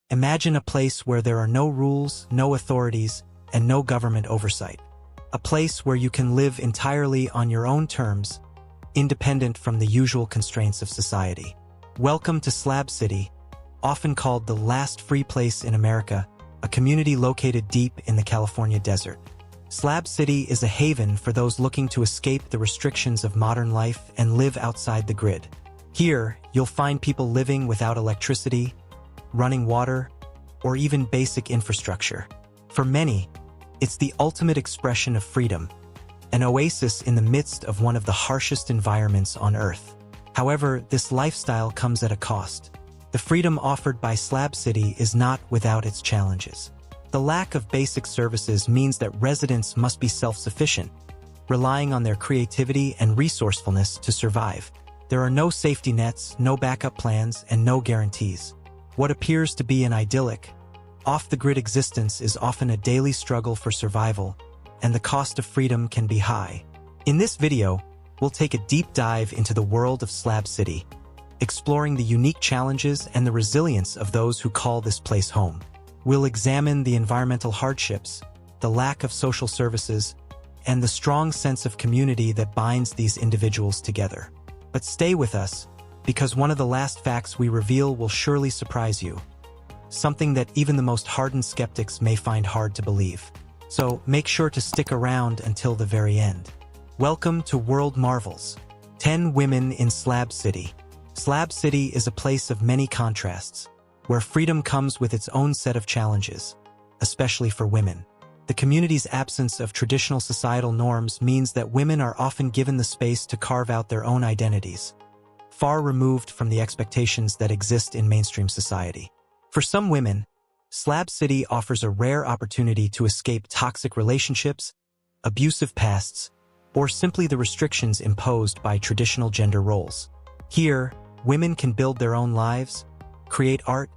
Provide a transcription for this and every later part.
Imagine a place where there are no rules, no authorities, and no government oversight. A place where you can live entirely on your own terms, independent from the usual constraints of society. Welcome to Slab City, often called the last free place in America, a community located deep in the California desert. Slab City is a haven for those looking to escape the restrictions of modern life and live outside the grid. Here, you'll find people living without electricity, running water, or even basic infrastructure. For many, it's the ultimate expression of freedom, an oasis in the midst of one of the harshest environments on Earth. However, this lifestyle comes at a cost. The freedom offered by Slab City is not without its challenges. The lack of basic services means that residents must be self-sufficient, relying on their creativity and resourcefulness to survive. There are no safety nets, no backup plans, and no guarantees. What appears to be an idyllic, off-the-grid existence is often a daily struggle for survival, and the cost of freedom can be high. In this video, we'll take a deep dive into the world of Slab City, exploring the unique challenges and the resilience of those who call this place home. We'll examine the environmental hardships, the lack of social services, and the strong sense of community that binds these individuals together. But stay with us, because one of the last facts we reveal will surely surprise you. Something that even the most hardened skeptics may find hard to believe. So make sure to stick around until the very end. Welcome to World Marvels. 10 Women in Slab City. Slab City is a place of many contrasts, where freedom comes with its own set of challenges, especially for women. The community's absence of traditional societal norms means that women are often given the space to carve out their own identities, far removed from the expectations that exist in mainstream society. For some women, Slab City offers a rare opportunity to escape toxic relationships, abusive pasts, or simply the restrictions imposed by traditional gender roles. Here, women can build their own lives, create art,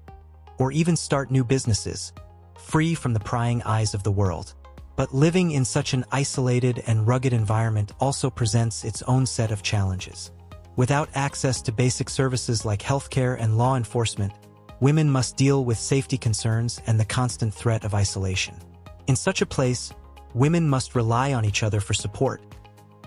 or even start new businesses, free from the prying eyes of the world. But living in such an isolated and rugged environment also presents its own set of challenges. Without access to basic services like healthcare and law enforcement, women must deal with safety concerns and the constant threat of isolation. In such a place, women must rely on each other for support,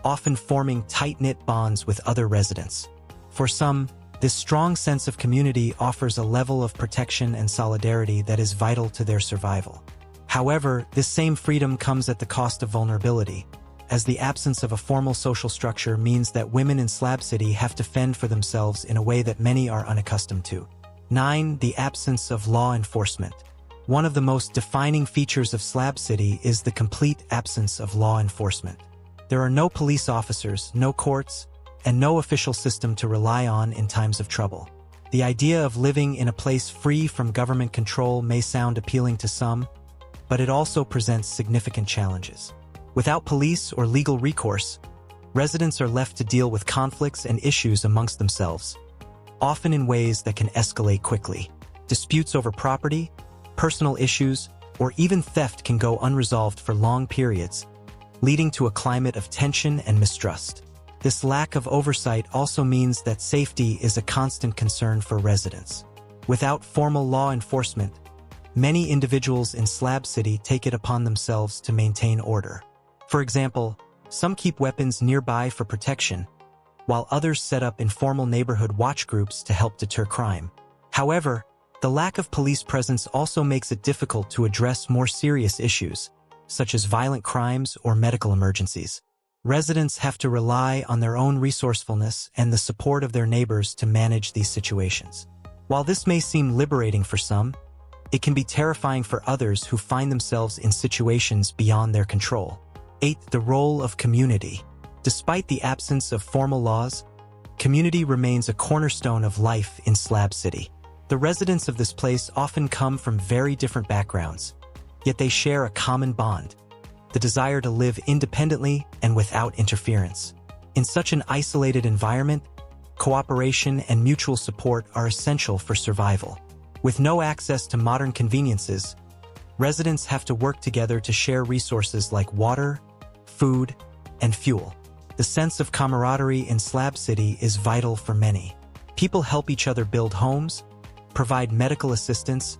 often forming tight-knit bonds with other residents. For some, this strong sense of community offers a level of protection and solidarity that is vital to their survival. However, this same freedom comes at the cost of vulnerability, as the absence of a formal social structure means that women in Slab City have to fend for themselves in a way that many are unaccustomed to. 9. The absence of law enforcement. One of the most defining features of Slab City is the complete absence of law enforcement. There are no police officers, no courts, and no official system to rely on in times of trouble. The idea of living in a place free from government control may sound appealing to some, but it also presents significant challenges. Without police or legal recourse, residents are left to deal with conflicts and issues amongst themselves, often in ways that can escalate quickly. Disputes over property, personal issues, or even theft can go unresolved for long periods, leading to a climate of tension and mistrust. This lack of oversight also means that safety is a constant concern for residents. Without formal law enforcement, many individuals in Slab City take it upon themselves to maintain order. For example, some keep weapons nearby for protection, while others set up informal neighborhood watch groups to help deter crime. However, the lack of police presence also makes it difficult to address more serious issues, such as violent crimes or medical emergencies. Residents have to rely on their own resourcefulness and the support of their neighbors to manage these situations. While this may seem liberating for some, it can be terrifying for others who find themselves in situations beyond their control. 8. The role of community. Despite the absence of formal laws, community remains a cornerstone of life in Slab City. The residents of this place often come from very different backgrounds, yet they share a common bond: the desire to live independently and without interference. In such an isolated environment, cooperation and mutual support are essential for survival. With no access to modern conveniences, residents have to work together to share resources like water, food, and fuel. The sense of camaraderie in Slab City is vital for many. People help each other build homes, provide medical assistance,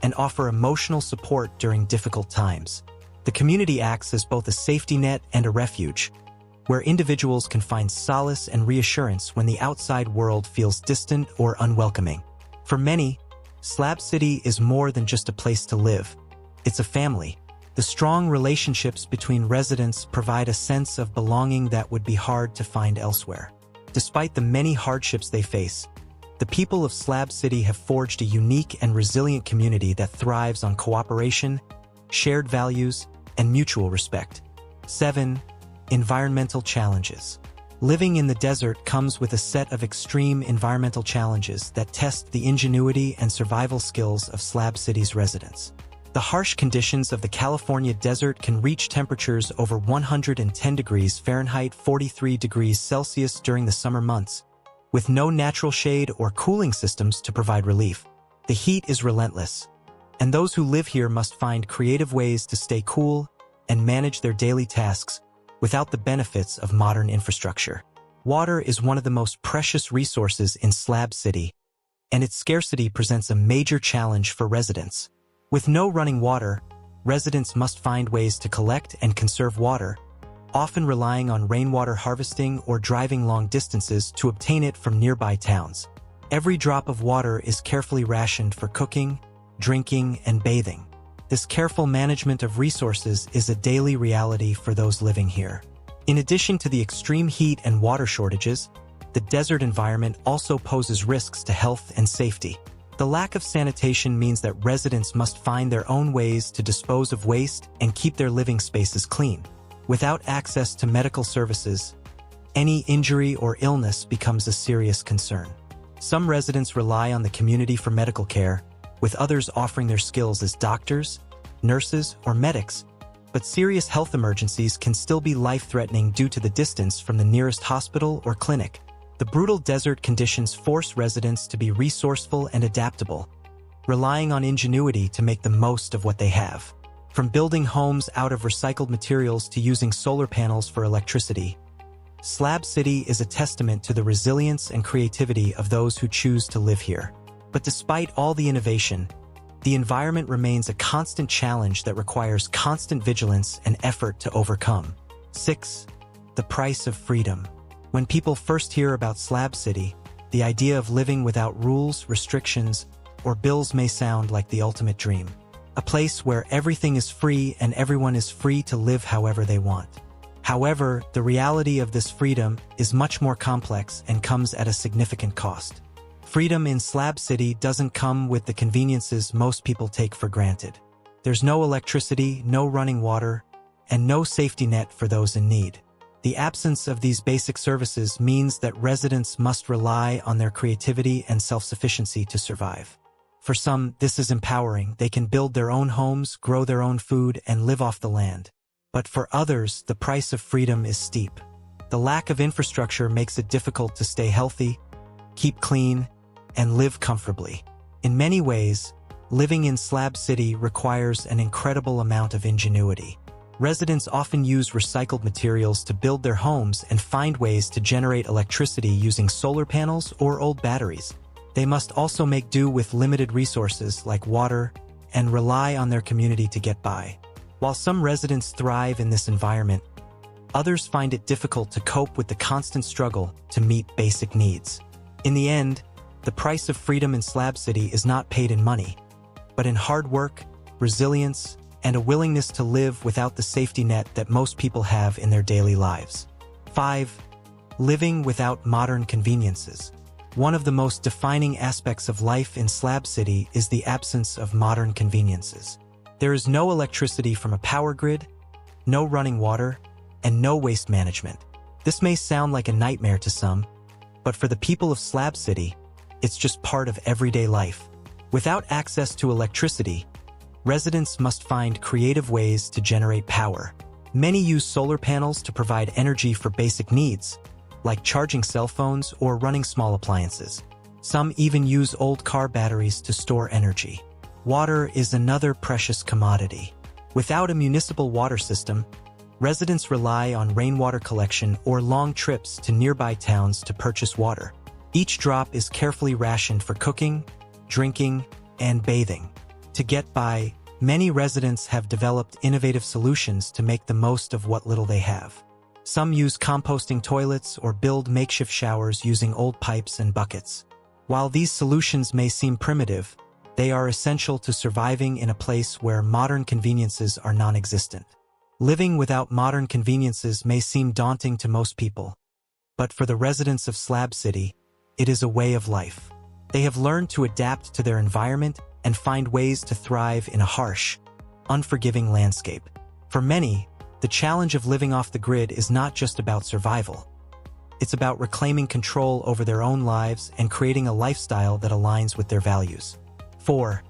and offer emotional support during difficult times. The community acts as both a safety net and a refuge, where individuals can find solace and reassurance when the outside world feels distant or unwelcoming. For many, Slab City is more than just a place to live. It's a family. The strong relationships between residents provide a sense of belonging that would be hard to find elsewhere. Despite the many hardships they face, the people of Slab City have forged a unique and resilient community that thrives on cooperation, shared values, and mutual respect. 7. Environmental challenges. Living in the desert comes with a set of extreme environmental challenges that test the ingenuity and survival skills of Slab City's residents. The harsh conditions of the California desert can reach temperatures over 110 degrees Fahrenheit, 43 degrees Celsius during the summer months, with no natural shade or cooling systems to provide relief. The heat is relentless, and those who live here must find creative ways to stay cool and manage their daily tasks without the benefits of modern infrastructure. Water is one of the most precious resources in Slab City, and its scarcity presents a major challenge for residents. With no running water, residents must find ways to collect and conserve water, often relying on rainwater harvesting or driving long distances to obtain it from nearby towns. Every drop of water is carefully rationed for cooking, drinking, and bathing. This careful management of resources is a daily reality for those living here. In addition to the extreme heat and water shortages, the desert environment also poses risks to health and safety. The lack of sanitation means that residents must find their own ways to dispose of waste and keep their living spaces clean. Without access to medical services, any injury or illness becomes a serious concern. Some residents rely on the community for medical care, with others offering their skills as doctors, nurses, or medics, but serious health emergencies can still be life-threatening due to the distance from the nearest hospital or clinic. The brutal desert conditions force residents to be resourceful and adaptable, relying on ingenuity to make the most of what they have. From building homes out of recycled materials to using solar panels for electricity, Slab City is a testament to the resilience and creativity of those who choose to live here. But despite all the innovation, the environment remains a constant challenge that requires constant vigilance and effort to overcome. 6. The price of freedom. When people first hear about Slab City, the idea of living without rules, restrictions, or bills may sound like the ultimate dream. A place where everything is free and everyone is free to live however they want. However, the reality of this freedom is much more complex and comes at a significant cost. Freedom in Slab City doesn't come with the conveniences most people take for granted. There's no electricity, no running water, and no safety net for those in need. The absence of these basic services means that residents must rely on their creativity and self-sufficiency to survive. For some, this is empowering. They can build their own homes, grow their own food, and live off the land. But for others, the price of freedom is steep. The lack of infrastructure makes it difficult to stay healthy, keep clean, and live comfortably. In many ways, living in Slab City requires an incredible amount of ingenuity. Residents often use recycled materials to build their homes and find ways to generate electricity using solar panels or old batteries. They must also make do with limited resources like water and rely on their community to get by. While some residents thrive in this environment, others find it difficult to cope with the constant struggle to meet basic needs. In the end, the price of freedom in Slab City is not paid in money, but in hard work, resilience, and a willingness to live without the safety net that most people have in their daily lives. 5. Living without modern conveniences. One of the most defining aspects of life in Slab City is the absence of modern conveniences. There is no electricity from a power grid, no running water, and no waste management. This may sound like a nightmare to some, but for the people of Slab City, it's just part of everyday life. Without access to electricity, residents must find creative ways to generate power. Many use solar panels to provide energy for basic needs, like charging cell phones or running small appliances. Some even use old car batteries to store energy. Water is another precious commodity. Without a municipal water system, residents rely on rainwater collection or long trips to nearby towns to purchase water. Each drop is carefully rationed for cooking, drinking, and bathing. To get by, many residents have developed innovative solutions to make the most of what little they have. Some use composting toilets or build makeshift showers using old pipes and buckets. While these solutions may seem primitive, they are essential to surviving in a place where modern conveniences are non-existent. Living without modern conveniences may seem daunting to most people, but for the residents of Slab City, it is a way of life. They have learned to adapt to their environment and find ways to thrive in a harsh, unforgiving landscape. For many, the challenge of living off the grid is not just about survival. It's about reclaiming control over their own lives and creating a lifestyle that aligns with their values. 4.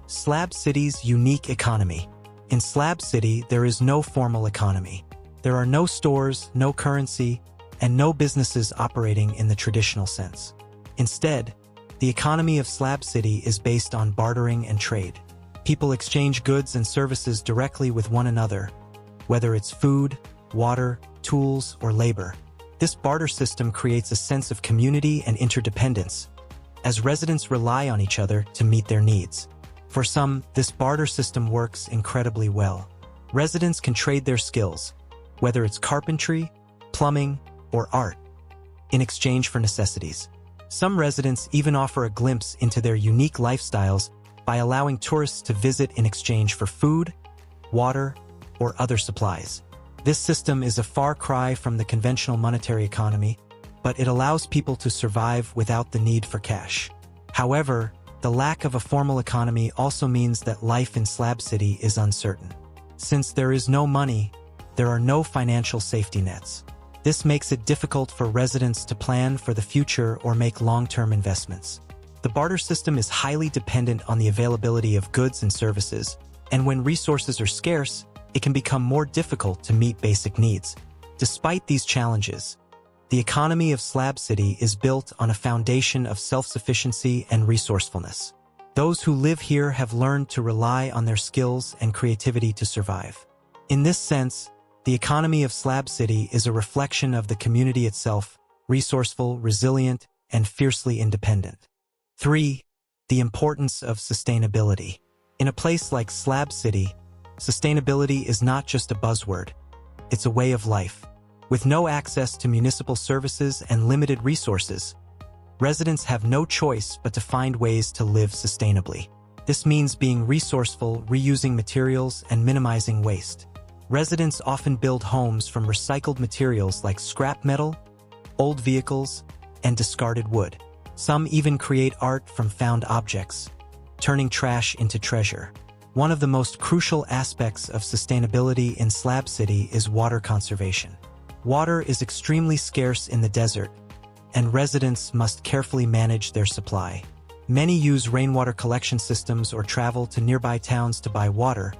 Slab City's unique economy. In Slab City, there is no formal economy. There are no stores, no currency, and no businesses operating in the traditional sense. Instead, the economy of Slab City is based on bartering and trade. People exchange goods and services directly with one another, whether it's food, water, tools, or labor. This barter system creates a sense of community and interdependence, as residents rely on each other to meet their needs. For some, this barter system works incredibly well. Residents can trade their skills, whether it's carpentry, plumbing, or art, in exchange for necessities. Some residents even offer a glimpse into their unique lifestyles by allowing tourists to visit in exchange for food, water, or other supplies. This system is a far cry from the conventional monetary economy, but it allows people to survive without the need for cash. However, the lack of a formal economy also means that life in Slab City is uncertain. Since there is no money, there are no financial safety nets. This makes it difficult for residents to plan for the future or make long-term investments. The barter system is highly dependent on the availability of goods and services, and when resources are scarce, it can become more difficult to meet basic needs. Despite these challenges, the economy of Slab City is built on a foundation of self-sufficiency and resourcefulness. Those who live here have learned to rely on their skills and creativity to survive. In this sense, the economy of Slab City is a reflection of the community itself, resourceful, resilient, and fiercely independent. 3. The importance of sustainability. In a place like Slab City, sustainability is not just a buzzword, it's a way of life. With no access to municipal services and limited resources, residents have no choice but to find ways to live sustainably. This means being resourceful, reusing materials, and minimizing waste. Residents often build homes from recycled materials like scrap metal, old vehicles, and discarded wood. Some even create art from found objects, turning trash into treasure. One of the most crucial aspects of sustainability in Slab City is water conservation. Water is extremely scarce in the desert, and residents must carefully manage their supply. Many use rainwater collection systems or travel to nearby towns to buy water,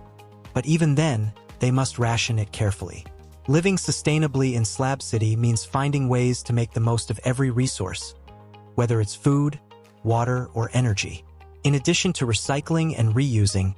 but even then, they must ration it carefully. Living sustainably in Slab City means finding ways to make the most of every resource, whether it's food, water, or energy. In addition to recycling and reusing,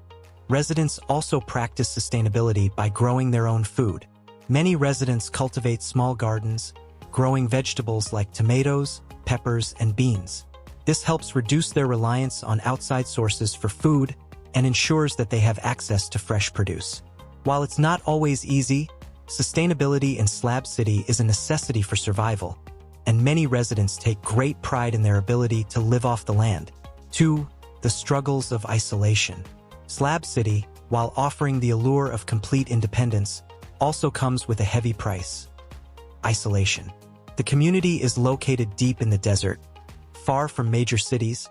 residents also practice sustainability by growing their own food. Many residents cultivate small gardens, growing vegetables like tomatoes, peppers, and beans. This helps reduce their reliance on outside sources for food and ensures that they have access to fresh produce. While it's not always easy, sustainability in Slab City is a necessity for survival, and many residents take great pride in their ability to live off the land. 2. The struggles of isolation. Slab City, while offering the allure of complete independence, also comes with a heavy price: isolation. The community is located deep in the desert, far from major cities,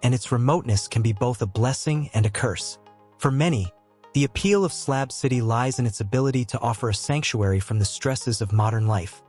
and its remoteness can be both a blessing and a curse. For many, the appeal of Slab City lies in its ability to offer a sanctuary from the stresses of modern life,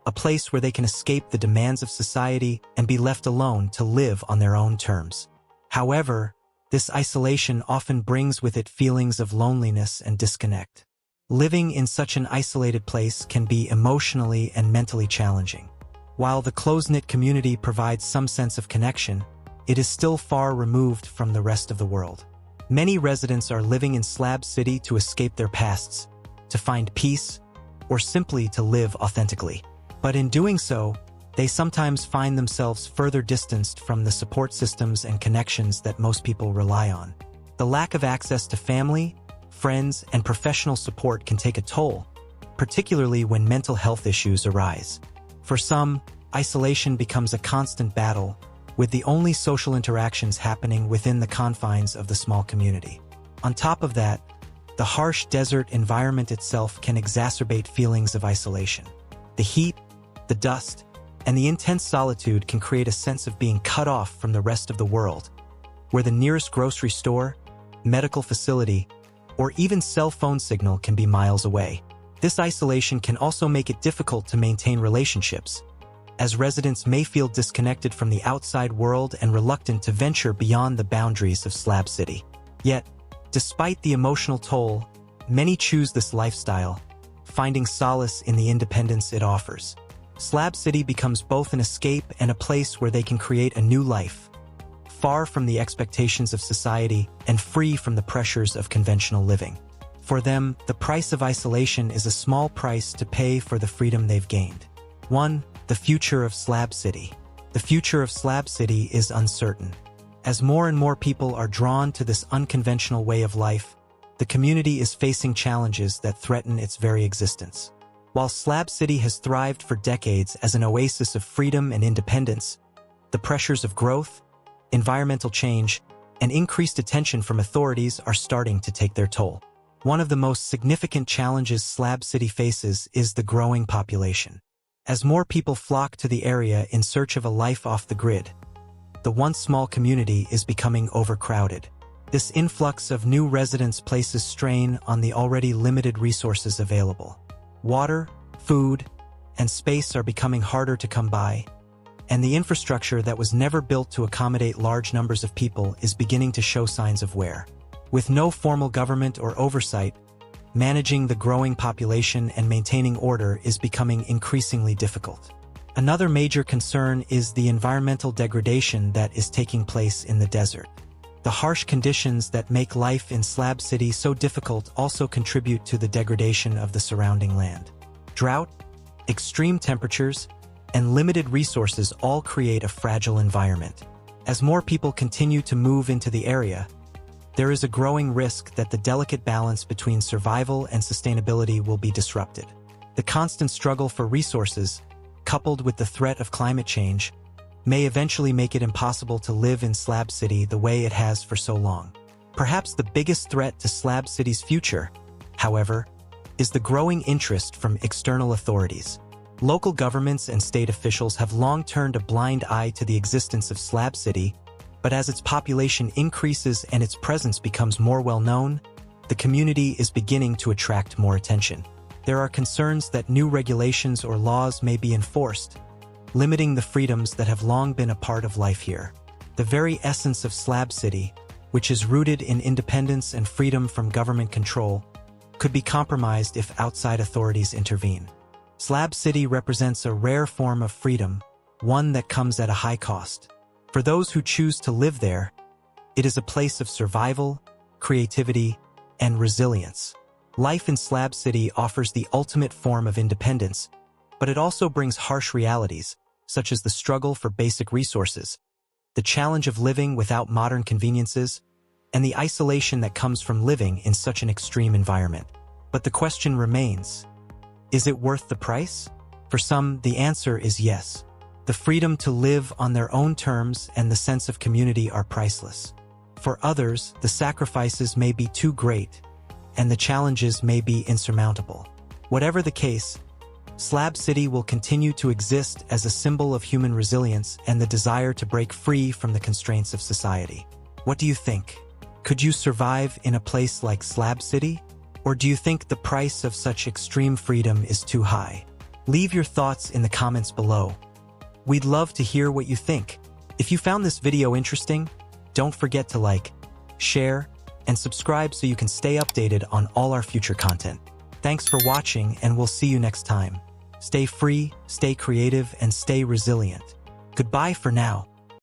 a place where they can escape the demands of society and be left alone to live on their own terms. However, this isolation often brings with it feelings of loneliness and disconnect. Living in such an isolated place can be emotionally and mentally challenging. While the close-knit community provides some sense of connection, it is still far removed from the rest of the world. Many residents are living in Slab City to escape their pasts, to find peace, or simply to live authentically. But in doing so, they sometimes find themselves further distanced from the support systems and connections that most people rely on. The lack of access to family, friends, and professional support can take a toll, particularly when mental health issues arise. For some, isolation becomes a constant battle, with the only social interactions happening within the confines of the small community. On top of that, the harsh desert environment itself can exacerbate feelings of isolation. The heat, the dust, and the intense solitude can create a sense of being cut off from the rest of the world, where the nearest grocery store, medical facility, or even cell phone signal can be miles away. This isolation can also make it difficult to maintain relationships, as residents may feel disconnected from the outside world and reluctant to venture beyond the boundaries of Slab City. Yet, despite the emotional toll, many choose this lifestyle, finding solace in the independence it offers. Slab City becomes both an escape and a place where they can create a new life, far from the expectations of society and free from the pressures of conventional living. For them, the price of isolation is a small price to pay for the freedom they've gained. 1. The future of Slab City. The future of Slab City is uncertain. As more and more people are drawn to this unconventional way of life, the community is facing challenges that threaten its very existence. While Slab City has thrived for decades as an oasis of freedom and independence, the pressures of growth, environmental change, and increased attention from authorities are starting to take their toll. One of the most significant challenges Slab City faces is the growing population. As more people flock to the area in search of a life off the grid, the once small community is becoming overcrowded. This influx of new residents places strain on the already limited resources available. Water, food, and space are becoming harder to come by, and the infrastructure that was never built to accommodate large numbers of people is beginning to show signs of wear. With no formal government or oversight, managing the growing population and maintaining order is becoming increasingly difficult. Another major concern is the environmental degradation that is taking place in the desert. The harsh conditions that make life in Slab City so difficult also contribute to the degradation of the surrounding land. Drought, extreme temperatures, and limited resources all create a fragile environment. As more people continue to move into the area, there is a growing risk that the delicate balance between survival and sustainability will be disrupted. The constant struggle for resources, coupled with the threat of climate change, may eventually make it impossible to live in Slab City the way it has for so long. Perhaps the biggest threat to Slab City's future, however, is the growing interest from external authorities. Local governments and state officials have long turned a blind eye to the existence of Slab City, but as its population increases and its presence becomes more well-known, the community is beginning to attract more attention. There are concerns that new regulations or laws may be enforced, limiting the freedoms that have long been a part of life here. The very essence of Slab City, which is rooted in independence and freedom from government control, could be compromised if outside authorities intervene. Slab City represents a rare form of freedom, one that comes at a high cost. For those who choose to live there, it is a place of survival, creativity, and resilience. Life in Slab City offers the ultimate form of independence, but it also brings harsh realities, such as the struggle for basic resources, the challenge of living without modern conveniences, and the isolation that comes from living in such an extreme environment. But the question remains, is it worth the price? For some, the answer is yes. The freedom to live on their own terms and the sense of community are priceless. For others, the sacrifices may be too great, and the challenges may be insurmountable. Whatever the case, Slab City will continue to exist as a symbol of human resilience and the desire to break free from the constraints of society. What do you think? Could you survive in a place like Slab City? Or do you think the price of such extreme freedom is too high? Leave your thoughts in the comments below. We'd love to hear what you think. If you found this video interesting, don't forget to like, share, and subscribe so you can stay updated on all our future content. Thanks for watching, and we'll see you next time. Stay free, stay creative, and stay resilient. Goodbye for now.